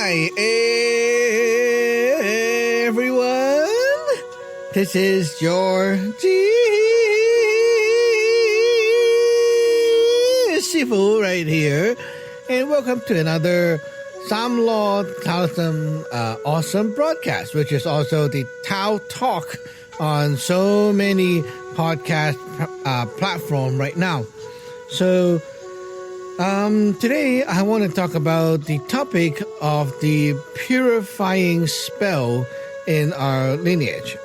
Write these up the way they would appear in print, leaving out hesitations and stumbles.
Hi, everyone. This is your Sifu right here, and welcome to another Sam Law Taoism awesome broadcast, which is also the Tao Talk on so many podcast platform right now. So today I want to talk about the topic of the purifying spell in our lineage.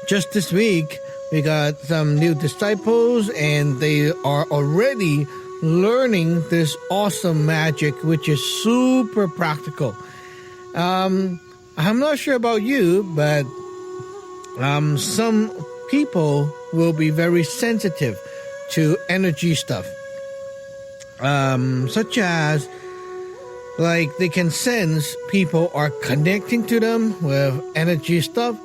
Just this week, we got some new disciples, and they are already learning this awesome magic, which is super practical. I'm not sure about you, but some people will be very sensitive to energy stuff, such as like they can sense people are connecting to them with energy stuff,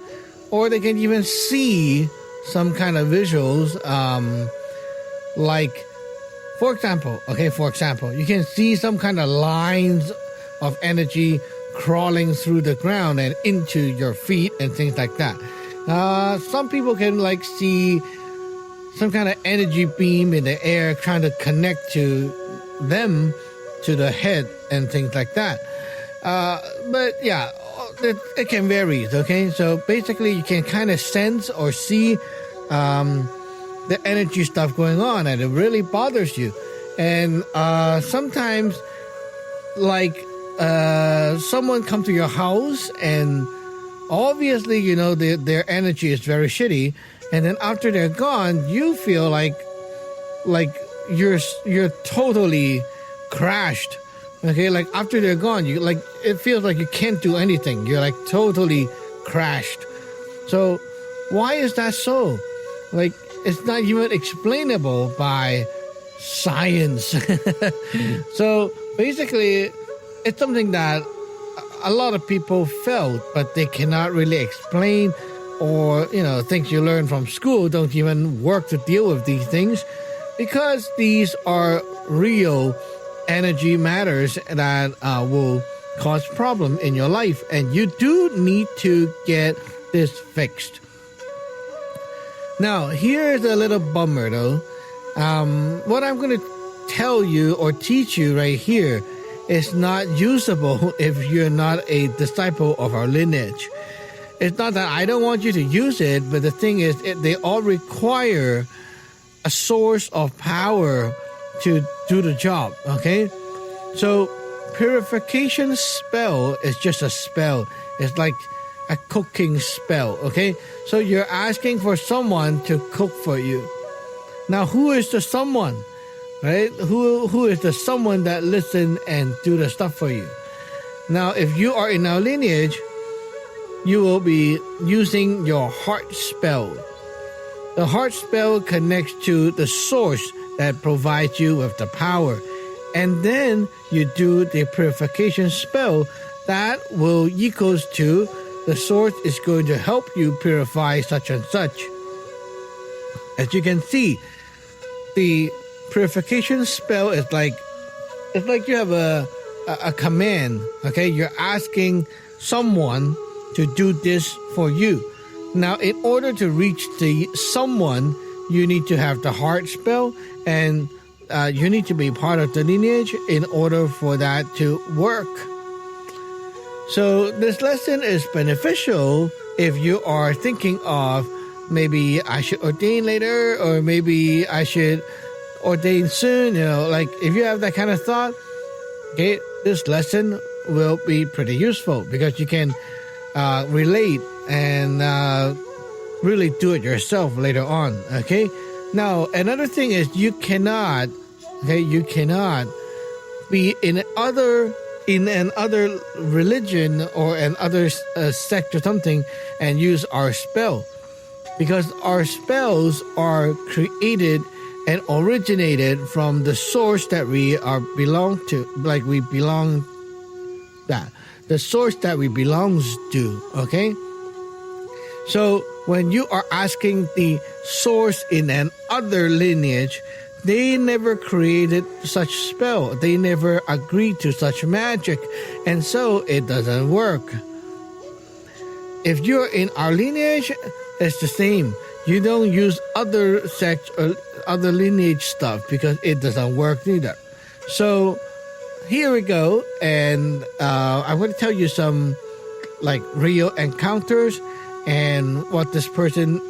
or they can even see some kind of visuals, like for example, you can see some kind of lines of energy crawling through the ground and into your feet and things like that. Some people can like see some kind of energy beam in the air trying to connect to them, to the head and things like that. But yeah, it can vary, okay? So basically you can kind of sense or see the energy stuff going on, and it really bothers you. And sometimes like someone come to your house, and obviously, you know, their energy is very shitty, and then after they're gone, you feel like you're totally crashed. Okay, like after they're gone, you like it feels like you can't do anything. You're like totally crashed. So why is that so? Like it's not even explainable by science. So basically, it's something that a lot of people felt, but they cannot really explain, or, you know, things you learn from school don't even work to deal with these things, because these are real energy matters that will cause problem in your life, and you do need to get this fixed. Now, here's a little bummer though. What I'm going to tell you or teach you right here is not usable if you're not a disciple of our lineage. It's not that I don't want you to use it, but the thing is, they all require a source of power to do the job, okay? So, purification spell is just a spell. It's like a cooking spell, okay? So you're asking for someone to cook for you. Now, who is the someone? Right? Who is the someone that listen and do the stuff for you? Now, if you are in our lineage, you will be using your heart spell. The heart spell connects to the source that provides you with the power. And then you do the purification spell that will equals to the source is going to help you purify such and such. As you can see, the purification spell is like, it's like you have a command, okay? You're asking someone to do this for you. Now, in order to reach the someone, you need to have the heart spell, and you need to be part of the lineage in order for that to work. So this lesson is beneficial if you are thinking of maybe I should ordain later, or maybe I should ordain soon, you know, like if you have that kind of thought, okay, this lesson will be pretty useful because you can relate and really do it yourself later on, okay? Now, another thing is you cannot be in another religion or another sect or something and use our spell, because our spells are created and originated from the source that we belong to, like we belong that the source that we belongs to, okay? So when you are asking the source in an other lineage They never created such spell. They never agreed to such magic, and so it doesn't work. If you're in our lineage, it's the same. You don't use other sects or other lineage stuff because it doesn't work neither. So here we go, and I'm going to tell you some like real encounters and what this person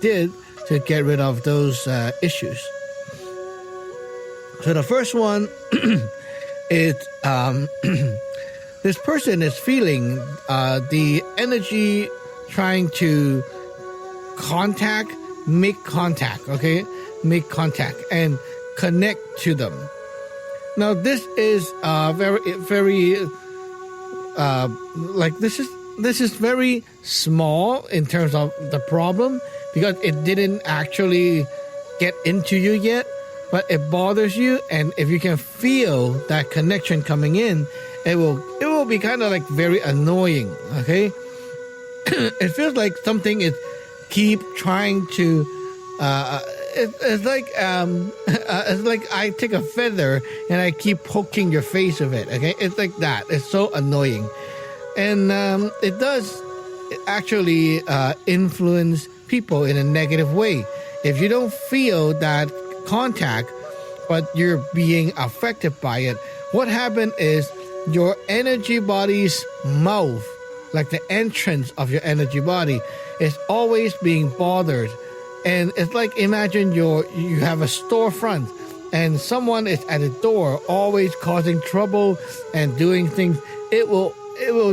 did to get rid of those issues. So the first one is this person is feeling the energy trying to make contact, and connect to them. Now this is very this is very small in terms of the problem because it didn't actually get into you yet, but it bothers you, and if you can feel that connection coming in, it will be kind of like very annoying. Okay, it feels like something is keep trying to. It's like I take a feather and I keep poking your face with it. Okay, it's like that. It's so annoying, and it does actually influence people in a negative way. If you don't feel that contact, but you're being affected by it, what happened is your energy body's mouth, like the entrance of your energy body, is always being bothered. And it's like, imagine you have a storefront and someone is at the door always causing trouble and doing things. It will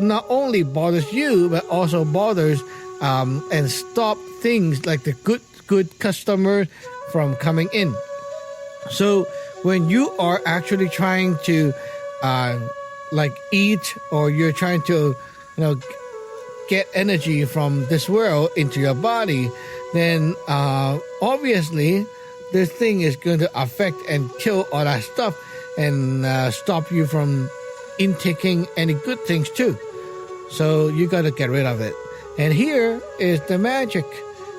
not only bothers you, but also bothers and stop things like the good customers from coming in. So when you are actually trying to eat, or you're trying to get energy from this world into your body, then obviously this thing is going to affect and kill all that stuff and stop you from intaking any good things too. So you got to get rid of it. And here is the magic.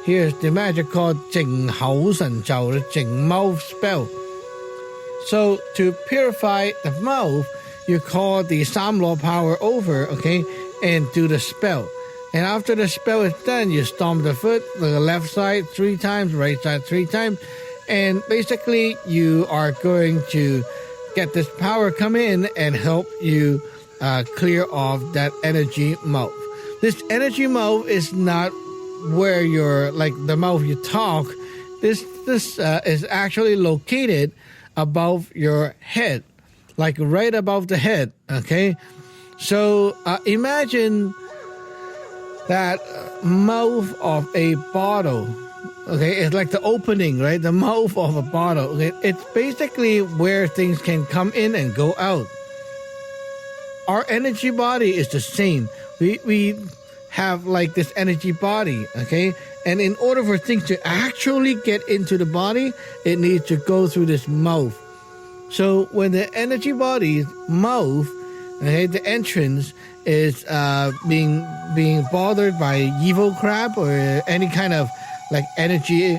Here's the magic called 淨口神咒, the 淨 mouth spell. So to purify the mouth, you call the 三羅 power over, okay, and do the spell. And after the spell is done, you stomp the foot, the left side 3 times, right side 3 times, and basically you are going to get this power come in and help you clear off that energy mouth. This energy mouth is not where you're like the mouth you talk. This is actually located above your head, like right above the head. Okay, so imagine that mouth of a bottle. Okay, it's like the opening, right? The mouth of a bottle. Okay, it's basically where things can come in and go out. Our energy body is the same. We have like this energy body, okay? And in order for things to actually get into the body, it needs to go through this mouth. So when the energy body's mouth, okay, the entrance is being bothered by evil crap or any kind of like energy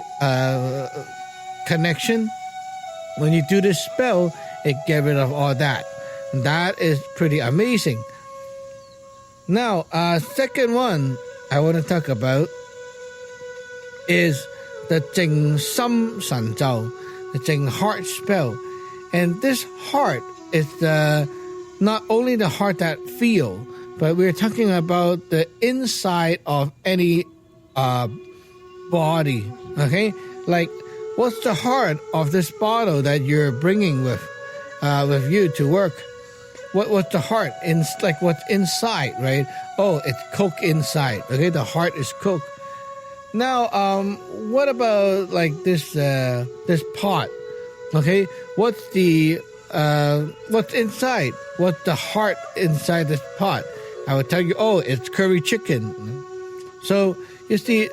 connection, when you do this spell, it gets rid of all that. That is pretty amazing. Now, second one I want to talk about is the 淨心神咒, the 淨heart spell. And this heart is not only the heart that feel, but we're talking about the inside of any body, okay? Like, what's the heart of this bottle that you're bringing with you to work? What's the heart? Like what's inside, right? Oh, it's Coke inside. Okay, the heart is Coke. Now, what about like this pot? Okay, what's inside? What's the heart inside this pot? I would tell you, oh, it's curry chicken. So you see,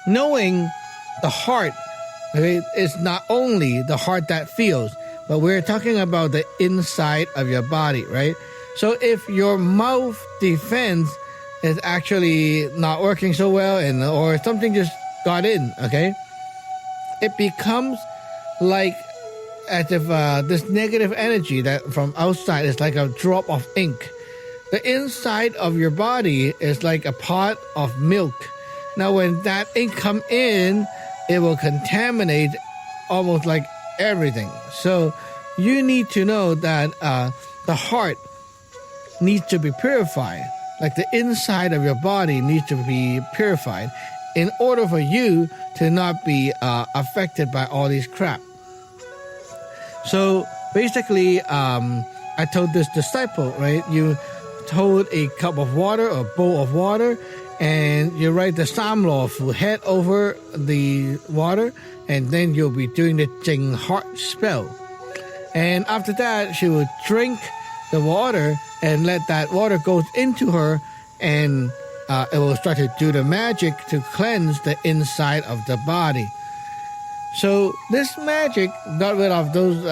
knowing the heart, okay, is not only the heart that feels, but we're talking about the inside of your body, right? So if your mouth defense is actually not working so well, or something just got in, okay, it becomes like as if this negative energy that from outside is like a drop of ink. The inside of your body is like a pot of milk. Now when that ink come in, it will contaminate almost like everything. So you need to know that the heart needs to be purified. Like the inside of your body needs to be purified in order for you to not be affected by all these crap. So basically, I told this disciple, right? You hold a cup of water or bowl of water, and you write the Samlo Fu head over the water, and then you'll be doing the Jing heart spell. And after that, she will drink the water and let that water go into her, and it will start to do the magic to cleanse the inside of the body. So this magic got rid of those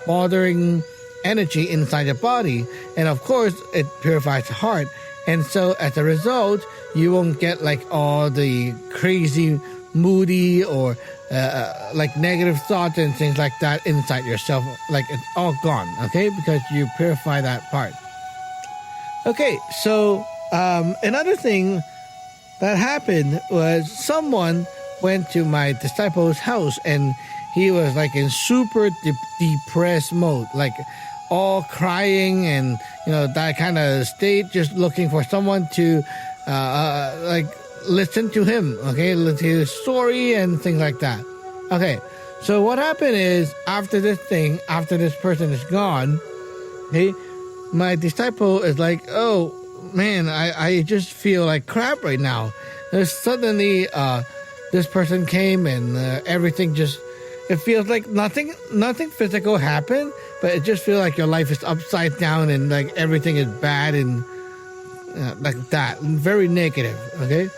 bothering energy inside the body, and of course it purifies the heart. And so as a result, you won't get like all the crazy, moody, or like negative thoughts and things like that inside yourself. Like it's all gone, okay? Because you purify that part. Okay, so another thing that happened was someone went to my disciple's house, and he was like in super depressed mode, like all crying and that kind of state, just looking for someone to like listen to him, okay, listen to his story and things like that. Okay, so what happened is after this person is gone, okay, my disciple is like, oh man, I just feel like crap right now. There's suddenly this person came and everything just, it feels like nothing physical happened, but it just feels like your life is upside down and like everything is bad and like that, very negative, okay?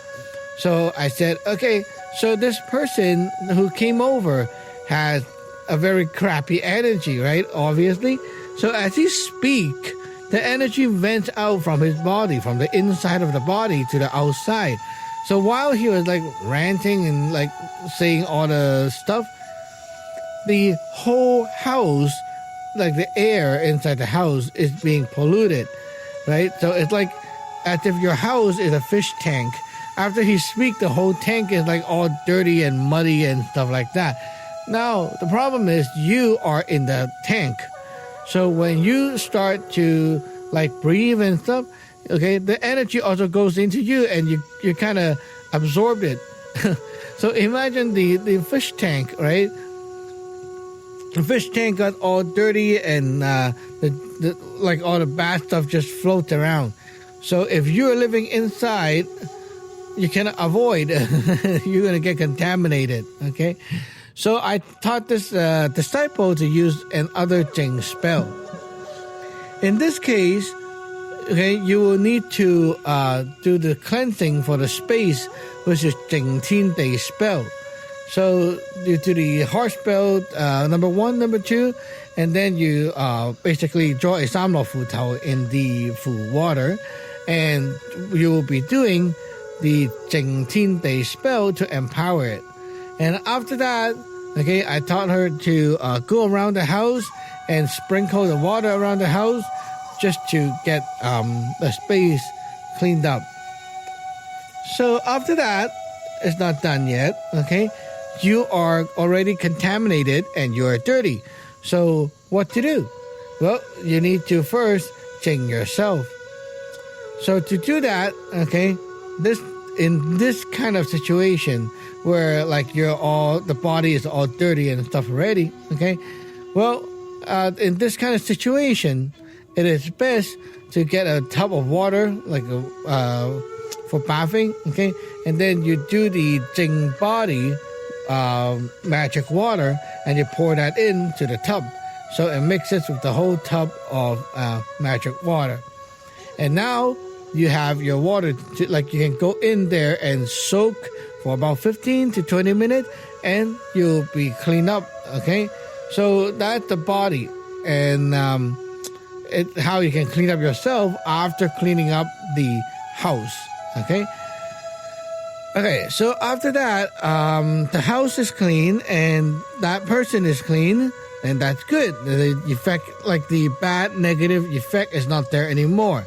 So I said, okay, so this person who came over has a very crappy energy, right? Obviously. So as he speak, the energy vents out from his body, from the inside of the body to the outside. So while he was like ranting and like saying all the stuff, the whole house, like the air inside the house is being polluted, right? So it's like as if your house is a fish tank. After he speaks, the whole tank is like all dirty and muddy and stuff like that. Now, the problem is you are in the tank. So when you start to like breathe and stuff, okay, the energy also goes into you and you kind of absorb it. So imagine the fish tank, right? The fish tank got all dirty and the like all the bad stuff just floats around. So if you're living inside, you cannot avoid. You're going to get contaminated, okay? So I taught this disciple to use another Jing spell. In this case, okay, you will need to do the cleansing for the space, which is Jing Tian Dei spell. So you do the heart spell, number 1, number 2, and then you basically draw a Samlo Fu Tao in the Fu water, and you will be doing the Jing Tian Dei spell to empower it. And after that, okay, I taught her to go around the house and sprinkle the water around the house just to get the space cleaned up. So after that, it's not done yet, okay? You are already contaminated and you are dirty. So what to do? Well, you need to first Jing yourself. So to do that, okay, in this kind of situation where like the body is all dirty and stuff already, okay, well, in this kind of situation, it is best to get a tub of water, like for bathing, okay, and then you do the Jing body magic water, and you pour that into the tub, so it mixes with the whole tub of magic water. And now you have your water, like you can go in there and soak for about 15 to 20 minutes, and you'll be cleaned up, okay? So that's the body, and how you can clean up yourself after cleaning up the house, okay? Okay, so after that, the house is clean and that person is clean, and that's good. The effect, like the bad negative effect, is not there anymore.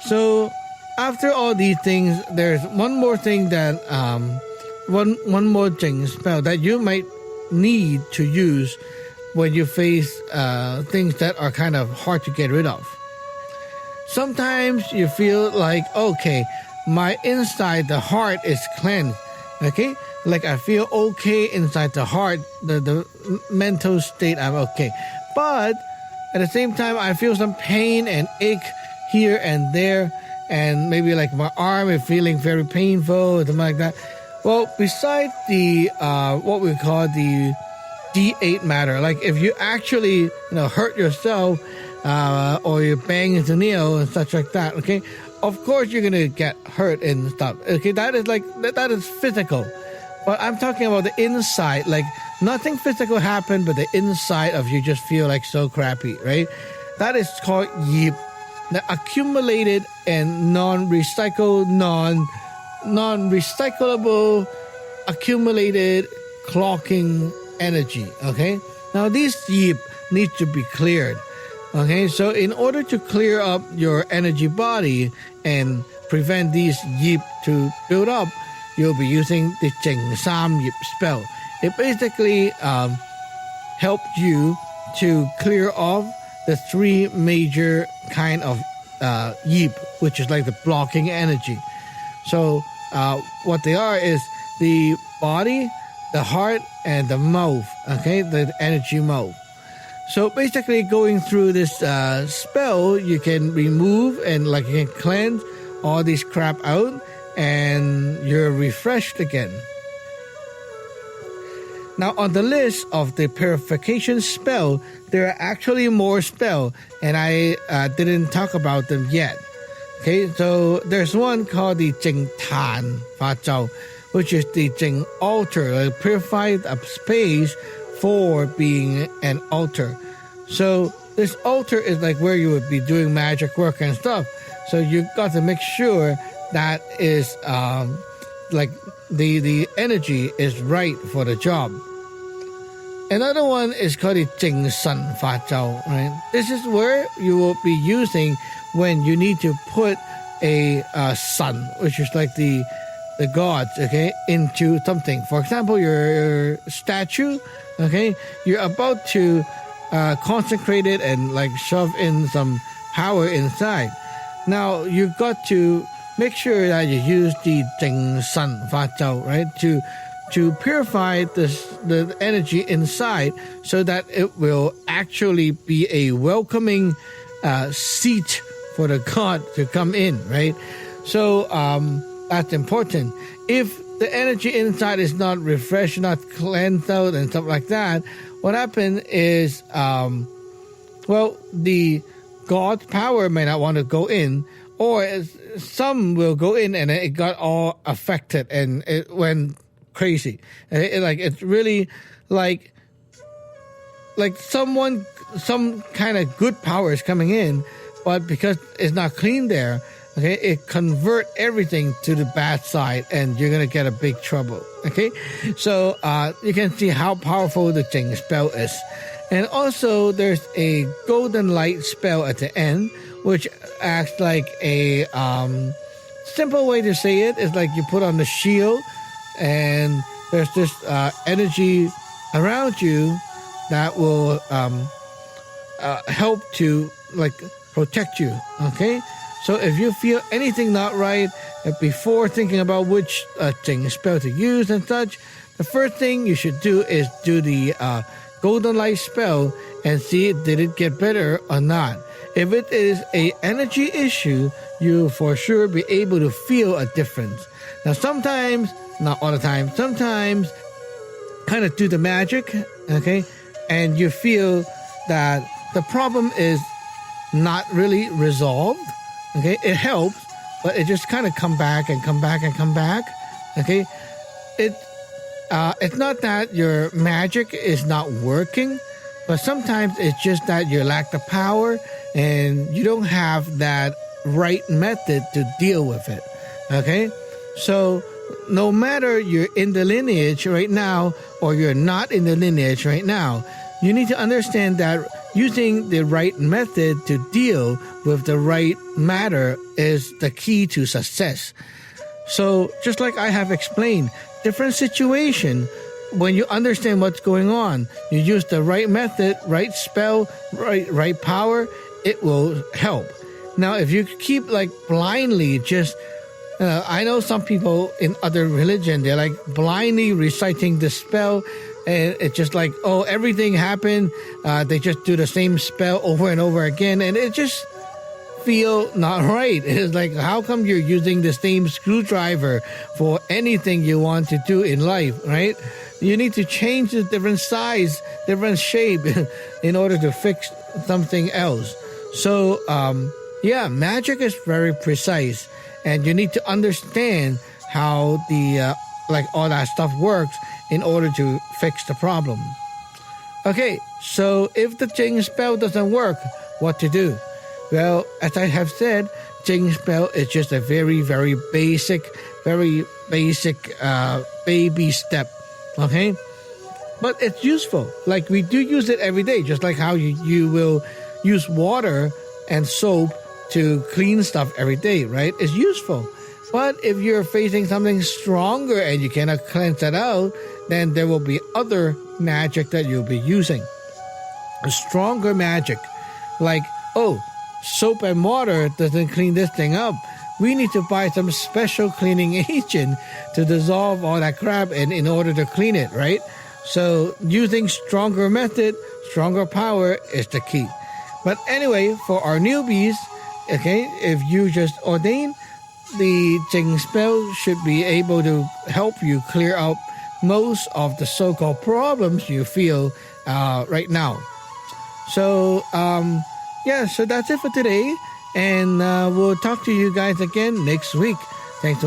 So after all these things, there's one more thing that one more thing spell that you might need to use when you face things that are kind of hard to get rid of. Sometimes you feel like, okay, my inside, the heart is cleansed. Okay, like I feel okay inside the heart, the mental state, I'm okay. But at the same time, I feel some pain and ache here and there, and maybe like my arm is feeling very painful or something like that. Well, besides the what we call the D8 matter, like if you actually hurt yourself or you bang into nail and such like that, okay, of course you're gonna get hurt and stuff. Okay, that is like that is physical, but I'm talking about the inside. Like nothing physical happened, but the inside of you just feel like so crappy, right? That is called yip, the accumulated and non-recyclable accumulated clocking energy. Okay, now this yip needs to be cleared. Okay, so in order to clear up your energy body and prevent these yip to build up, you'll be using the Jing Sam Yip spell. It basically helps you to clear off the three major kind of yip, which is like the blocking energy. So what they are is the body, the heart, and the mouth. Okay, the energy mouth. So basically, going through this spell, you can remove and like you can cleanse all this crap out, and you're refreshed again. Now, on the list of the purification spell, there are actually more spells, and I didn't talk about them yet. Okay, so there's one called the Jing Tan Fa Zhao, which is the Jing altar, a purified space for being an altar. So this altar is like where you would be doing magic work and stuff. So you got to make sure that is like the energy is right for the job. Another one is called the Jing Sun Fa Zhao, right? This is where you will be using when you need to put a sun, which is like the gods, okay, into something. For example, your statue, okay, you're about to consecrate it and like shove in some power inside. Now you got to make sure that you use the Jing Sun Fa Zhao, right, to purify the energy inside, so that it will actually be a welcoming seat for the god to come in, right? So that's important. If the energy inside is not refreshed, not cleansed out and stuff like that, what happened is, the God's power may not want to go in, or some will go in and it got all affected and it went crazy. It's really like some kind of good power is coming in, but because it's not clean there, okay, it convert everything to the bad side, and you're gonna get a big trouble. Okay, so you can see how powerful the Jing spell is. And also there's a golden light spell at the end, which acts like a simple way to say it is like you put on the shield, and there's this energy around you that will help to like protect you. Okay, so if you feel anything not right, before thinking about which Jing spell to use and such, the first thing you should do is do the golden light spell and see did it get better or not. If it is a energy issue, you for sure be able to feel a difference. Now sometimes, not all the time, sometimes kind of do the magic, okay, and you feel that the problem is not really resolved, okay, it helps, but it just kind of come back and come back and come back, okay. It's not that your magic is not working, but sometimes it's just that you lack the power and you don't have that right method to deal with it, okay. So no matter you're in the lineage right now or you're not in the lineage right now, you need to understand that using the right method to deal with the right matter is the key to success. So just like I have explained, different situation, when you understand what's going on, you use the right method, right spell, right power, it will help. Now, if you keep like blindly just I know some people in other religion, they're like blindly reciting the spell, and it's just like, oh, everything happened. They just do the same spell over and over again, and it just feel not right. It's like, how come you're using the same screwdriver for anything you want to do in life, right? You need to change the different size, different shape in order to fix something else. So, magic is very precise. And you need to understand how the all that stuff works in order to fix the problem. Okay, so if the Jing spell doesn't work, what to do? Well, as I have said, Jing spell is just a very, very basic baby step. Okay, but it's useful. Like we do use it every day, just like how you will use water and soap to clean stuff every day, right? It's useful. But if you're facing something stronger and you cannot cleanse that out, then there will be other magic that you'll be using. A stronger magic, like, oh, soap and water doesn't clean this thing up. We need to buy some special cleaning agent to dissolve all that crap and in order to clean it, right? So using stronger method, stronger power is the key. But anyway, for our newbies, okay, if you just ordain, the Jing spell should be able to help you clear out most of the so-called problems you feel right now. So, so that's it for today. And we'll talk to you guys again next week. Thanks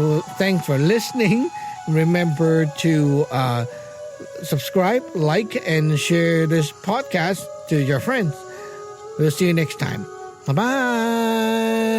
for listening. Remember to subscribe, like, and share this podcast to your friends. We'll see you next time. Bye-bye.